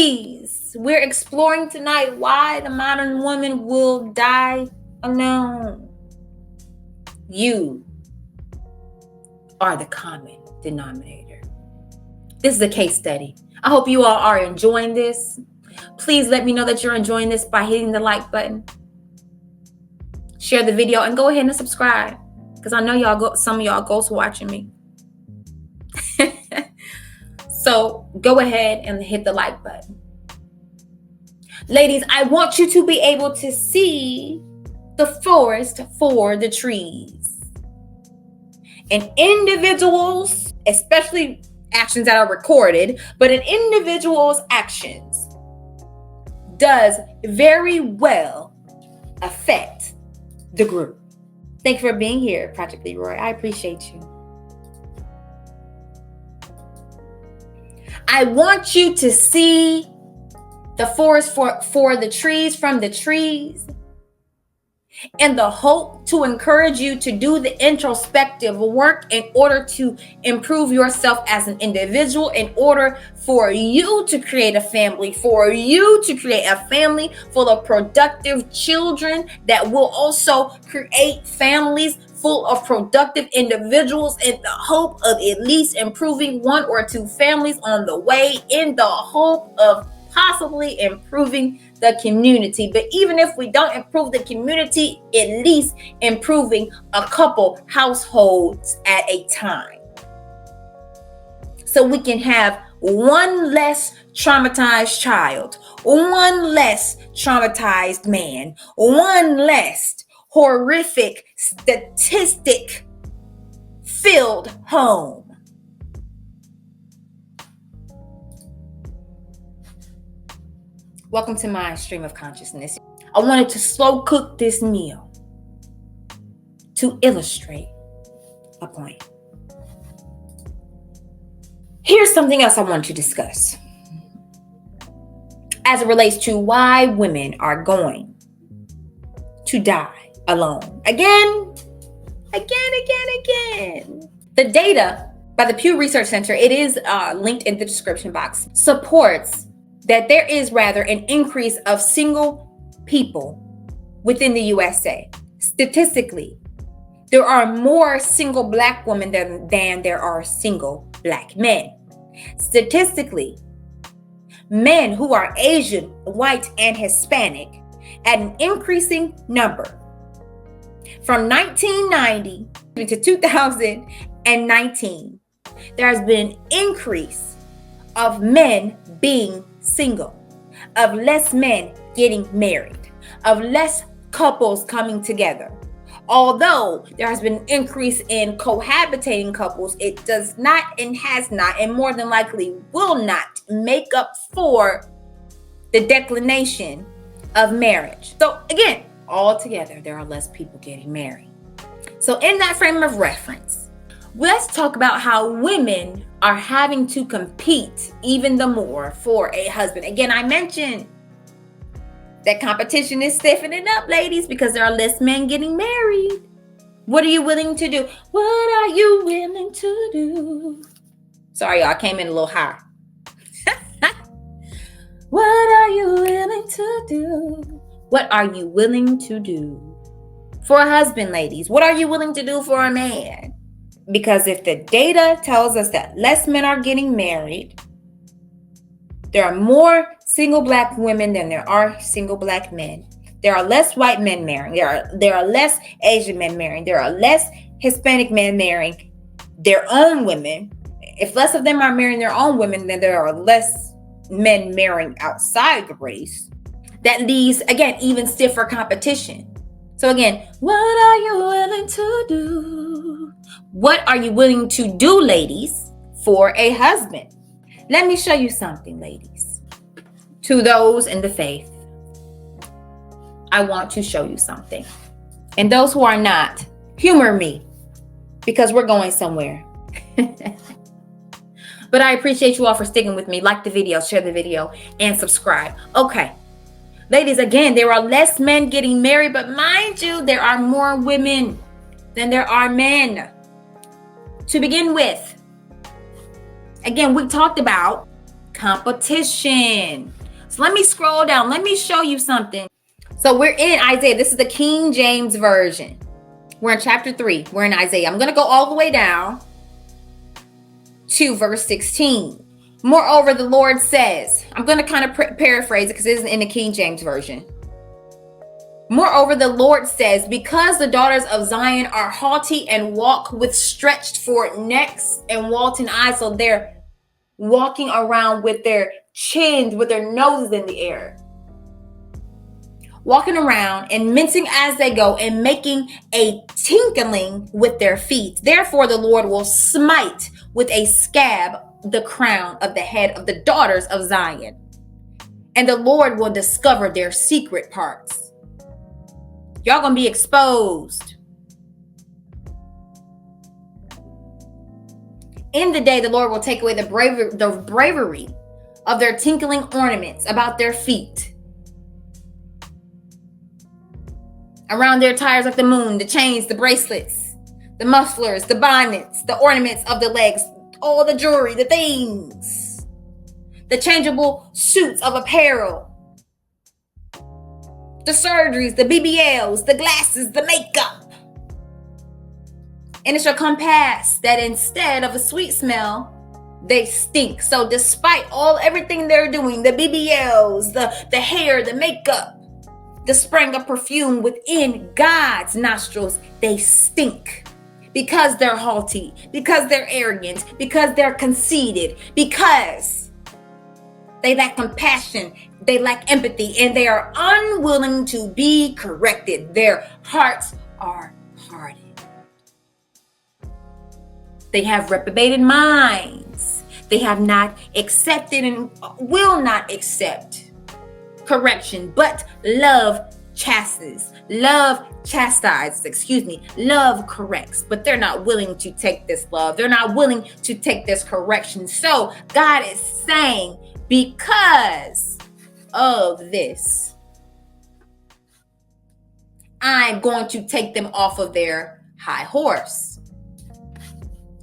Ladies, we're exploring tonight why the modern woman will die alone. You are the common denominator. This is a case study. I hope you all are enjoying this. Please let me know that you're enjoying this by hitting the like button. Share the video and go ahead and subscribe, because I know some of y'all ghost watching me. So go ahead and hit the like button. Ladies, I want you to be able to see the forest for the trees. And individuals, especially actions that are recorded, but an individual's actions does very well affect the group. Thank you for being here, Project Leroy. I appreciate you. I want you to see the forest for the trees from the trees, and the hope to encourage you to do the introspective work in order to improve yourself as an individual, in order for you to create a family, full of productive children that will also create families full of productive individuals, in the hope of at least improving one or two families on the way, in the hope of possibly improving the community. But even if we don't improve the community, at least improving a couple households at a time, so we can have one less traumatized child, one less traumatized man, one less horrific statistic filled home. Welcome to my stream of consciousness. I wanted to slow cook this meal to illustrate a point. Here's something else I want to discuss as it relates to why women are going to die alone. Again. The data by the Pew Research Center, it is linked in the description box, supports that there is rather an increase of single people within the USA. Statistically, there are more single Black women than there are single Black men. Statistically, men who are Asian, white, and Hispanic at an increasing number. From 1990 to 2019, there has been an increase of men being single, of less men getting married, of less couples coming together. Although there has been an increase in cohabitating couples, it does not and has not and more than likely will not make up for the declination of marriage. So again, altogether, there are less people getting married. So in that frame of reference, let's talk about how women are having to compete even the more for a husband. Again, I mentioned that competition is stiffening up, ladies, because there are less men getting married. What are you willing to do? What are you willing to do? Sorry, y'all, I came in a little high. What are you willing to do? What are you willing to do for a husband, ladies? What are you willing to do for a man? Because if the data tells us that less men are getting married, there are more single Black women than there are single Black men. There are less white men marrying. There are less Asian men marrying. There are less Hispanic men marrying their own women. If less of them are marrying their own women, then there are less men marrying outside the race. That leaves, again, even stiffer competition. So again, what are you willing to do? What are you willing to do, ladies, for a husband? Let me show you something, ladies. To those in the faith, I want to show you something. And those who are not, humor me, because we're going somewhere. But I appreciate you all for sticking with me. Like the video, share the video, and subscribe. Okay. Ladies, again, there are less men getting married, but mind you, there are more women than there are men. To begin with, again, we talked about competition. So let me scroll down. Let me show you something. So we're in Isaiah. This is the King James Version. We're in chapter 3. We're in Isaiah. I'm going to go all the way down to verse 16. Moreover, the Lord says, I'm going to kind of paraphrase it because it isn't in the King James Version. Moreover, the Lord says, because the daughters of Zion are haughty and walk with stretched forth necks and wanton eyes, so they're walking around with their chins, with their noses in the air, walking around and mincing as they go and making a tinkling with their feet. Therefore, the Lord will smite with a scab the crown of the head of the daughters of Zion, and the Lord will discover their secret parts. Y'all gonna be exposed. In the day, the Lord will take away the bravery of their tinkling ornaments about their feet, around their tires like the moon, the chains, the bracelets, the mufflers, the bonnets, the ornaments of the legs, all the jewelry, the things, the changeable suits of apparel, the surgeries, the BBLs, the glasses, the makeup. And it shall come pass that instead of a sweet smell, they stink. So despite everything they're doing, the BBLs, the hair, the makeup, the spraying of perfume within God's nostrils, they stink. Because they're haughty, because they're arrogant, because they're conceited, because they lack compassion, they lack empathy, and they are unwilling to be corrected. Their hearts are hardened. They have reprobated minds. They have not accepted and will not accept correction, but love chastises. Love corrects, but they're not willing to take this love. They're not willing to take this correction. So God is saying, because of this, I'm going to take them off of their high horse.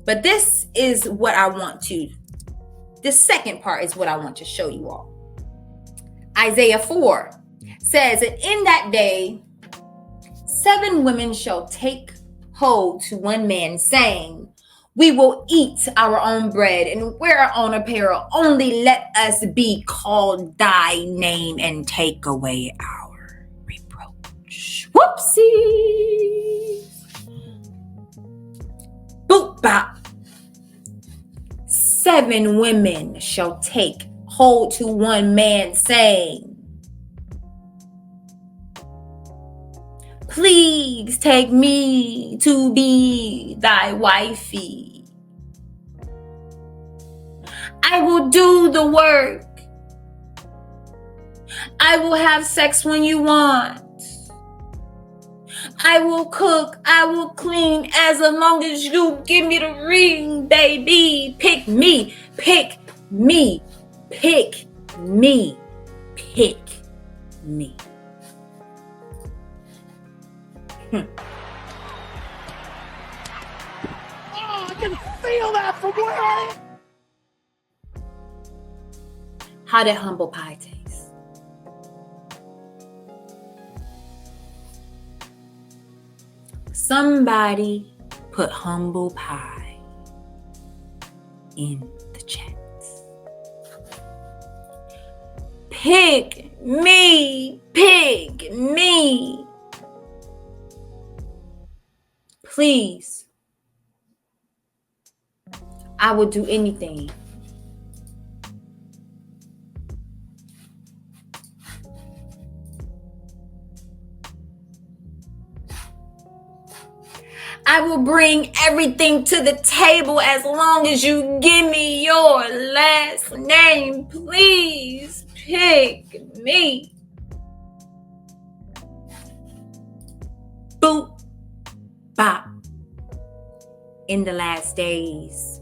But this second part is what I want to show you all. Isaiah 4 says that in that day, 7 women shall take hold to one man, saying, we will eat our own bread and wear our own apparel. Only let us be called thy name and take away our reproach. Whoopsies. Boop bop. 7 women shall take hold to one man, saying, please take me to be thy wifey. I will do the work. I will have sex when you want. I will cook. I will clean as long as you give me the ring, baby. Pick me. Pick me. Pick me. Pick me. Oh, I can feel that from where I am. How did humble pie taste? Somebody put humble pie in the chats. Pick me. Pick me. Please. I will do anything. I will bring everything to the table as long as you give me your last name. Please pick me. Boop, bop. In the last days,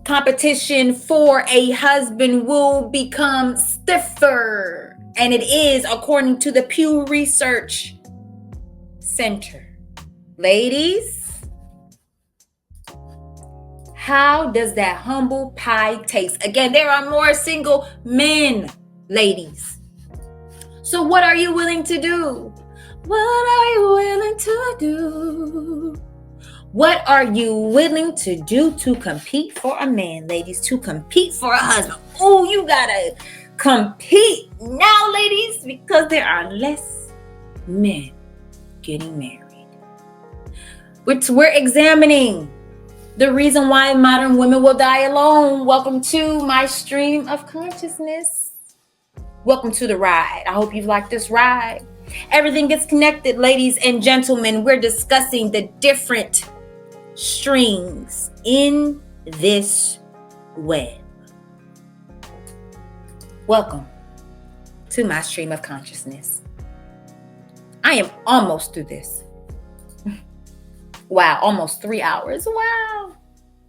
competition for a husband will become stiffer. And it is according to the Pew Research Center. Ladies, How does that humble pie taste? Again, there are more single men, ladies. So what are you willing to do? What are you willing to do? What are you willing to do to compete for a man, ladies? To compete for a husband. Oh, you gotta compete now, ladies, because there are less men getting married. We're examining the reason why modern women will die alone. Welcome to my stream of consciousness. Welcome to the ride. I hope you've liked this ride. Everything gets connected, ladies and gentlemen. We're discussing the different strings in this web. Welcome to my stream of consciousness. I am almost through this. Wow, almost 3 hours. Wow.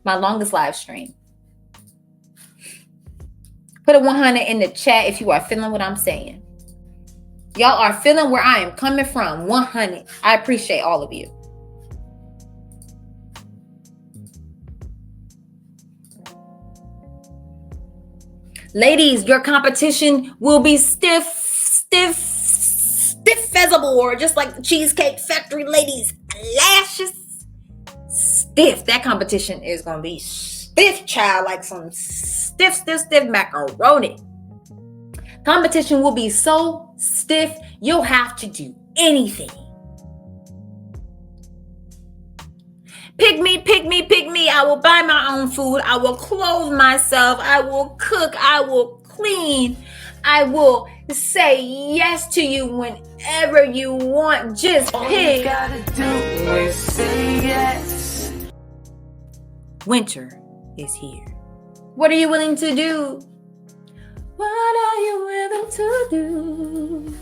My longest live stream. Put a 100 in the chat if you are feeling what I'm saying. Y'all are feeling where I am coming from. 100. I appreciate all of you. Ladies, your competition will be stiff as a board, just like the Cheesecake Factory ladies' lashes. Stiff. That competition is going to be stiff, child, like some stiff macaroni. Competition will be so stiff, you'll have to do anything. Pick me. I will buy my own food. I will clothe myself. I will cook. I will clean. I will say yes to you whenever you want. Just pick. All you gotta do is say yes. Winter is here. What are you willing to do? What are you willing to do?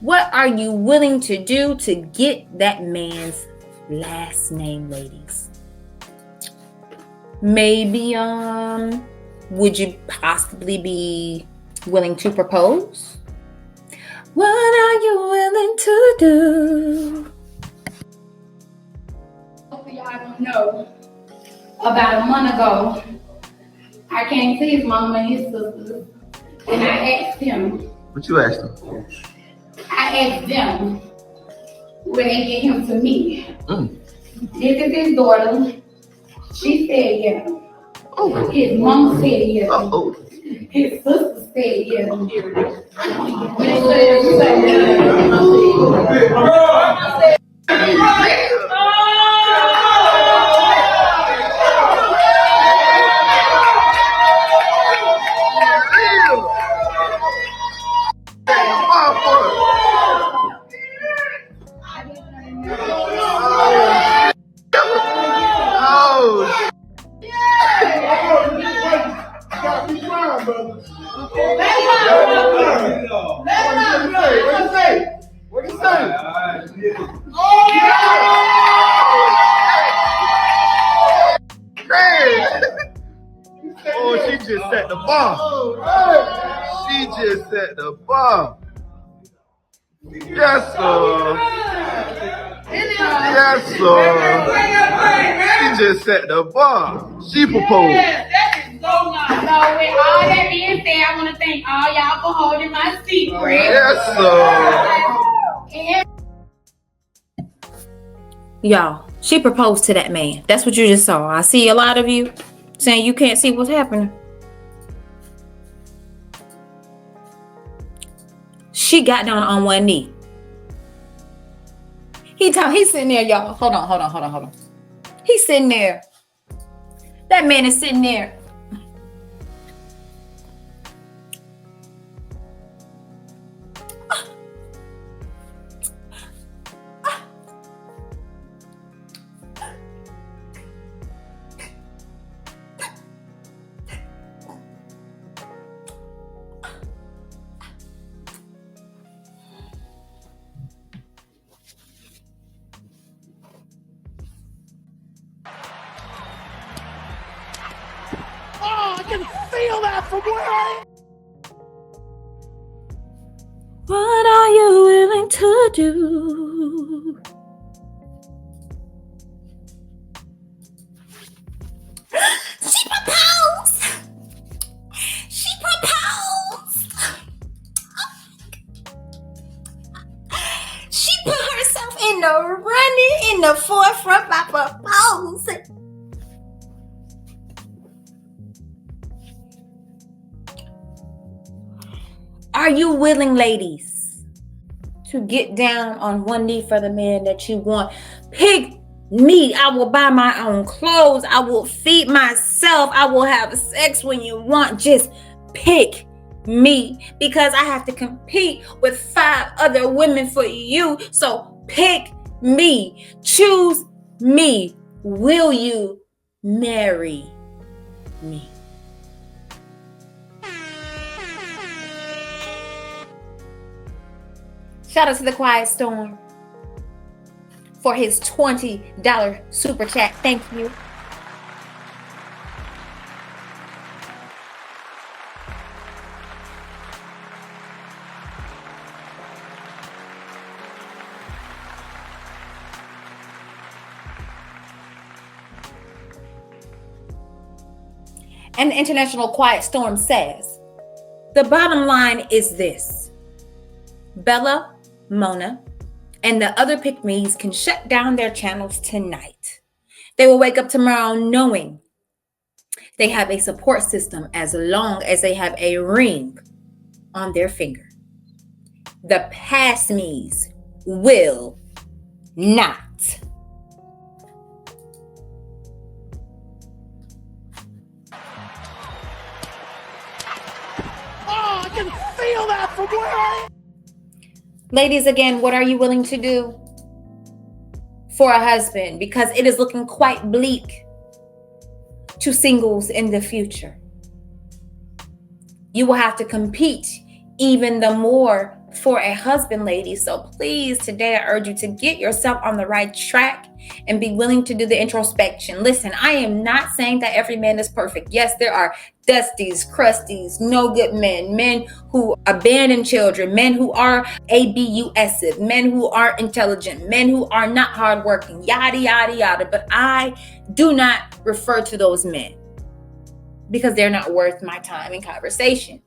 What are you willing to do to get that man's last name, ladies? Maybe, would you possibly be willing to propose? What are you willing to do? Hopefully y'all don't know. About a month ago, I came to his mama and his sisters, and I asked them. What you asked them? I asked them will they get him to me. This is his daughter. She said yeah. Oh. His mama said yeah. Oh. His sister said yeah. Oh, she just set the bar. She just set the bar. Yes, sir. Yes, sir. She just set the bar. She proposed. That is so nice. So with all that being said, I want to thank all y'all for holding my secret. Yes, sir. Y'all, she proposed to that man. That's what you just saw. I see a lot of you saying you can't see what's happening. She got down on one knee. He's sitting there, y'all. Hold on. He's sitting there. That man is sitting there. I can feel that from where I am. What are you willing to do? in the forefront by proposing. Are you willing, ladies, to get down on one knee for the man that you want? Pick me. I will buy my own clothes. I will feed myself. I will have sex when you want. Just pick me, because I have to compete with 5 other women for you. So pick me. Choose me. Will you marry me? Shout out to the Quiet Storm for his $20 super chat. Thank you. And the International Quiet Storm says, the bottom line is this: Bella, Mona, and the other pick-me's can shut down their channels tonight. They will wake up tomorrow knowing they have a support system as long as they have a ring on their finger. The past me's will not. Oh, I can feel that from where I am. Ladies, again, what are you willing to do for a husband? Because it is looking quite bleak to singles in the future. You will have to compete even the more for a husband, ladies. So please, today I urge you to get yourself on the right track and be willing to do the introspection. Listen, I am not saying that every man is perfect. Yes, there are dusties, crusties, no good men who abandon children, men who are abusive, men who aren't intelligent, men who are not hardworking, yada, yada, yada. But I do not refer to those men because they're not worth my time and conversation.